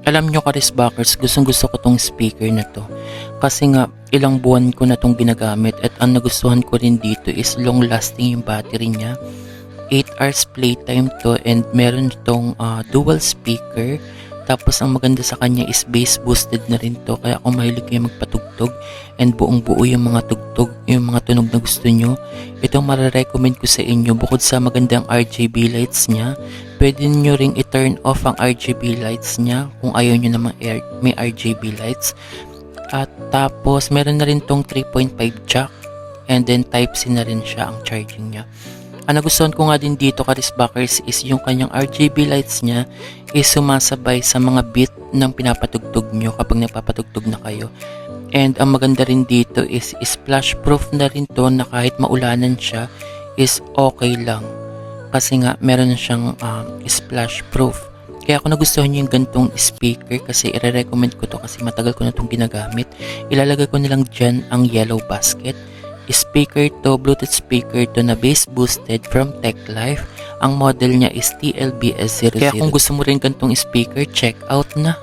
Alam nyo Karisbakers, gustong gusto ko tong speaker na to. Kasi nga, ilang buwan ko na tong ginagamit at ang nagustuhan ko rin dito is long lasting yung battery niya. 8 hours playtime to and meron tong dual speaker. Tapos ang maganda sa kanya is bass boosted na rin to. Kaya kung mahilig kayo magpatugtog and buong buo yung mga tugtog, yung mga tunog na gusto nyo, itong marirecommend ko sa inyo. Bukod sa magandang RGB lights niya, pwede nyo ring i-turn off ang RGB lights niya kung ayaw nyo naman may RGB lights. At tapos meron na rin tong 3.5 jack and then Type-C na rin siya ang charging niya. Ang nagustuhan ko nga din dito Karisbakers is yung kanyang RGB lights niya is sumasabay sa mga beat ng pinapatugtog nyo kapag nagpapatugtog na kayo. And ang maganda rin dito is splash proof na rin to, na kahit maulanan siya is okay lang. Kasi nga meron na siyang splash proof. Kaya kung nagustuhan nyo yung gantong speaker, kasi i-recommend ko to kasi matagal ko na itong ginagamit, ilalagay ko nilang dyan ang yellow basket. Speaker to, Bluetooth speaker to na bass boosted from TechLife. Ang model niya is TLBS00. Kaya kung gusto mo rin gantong speaker, check out na.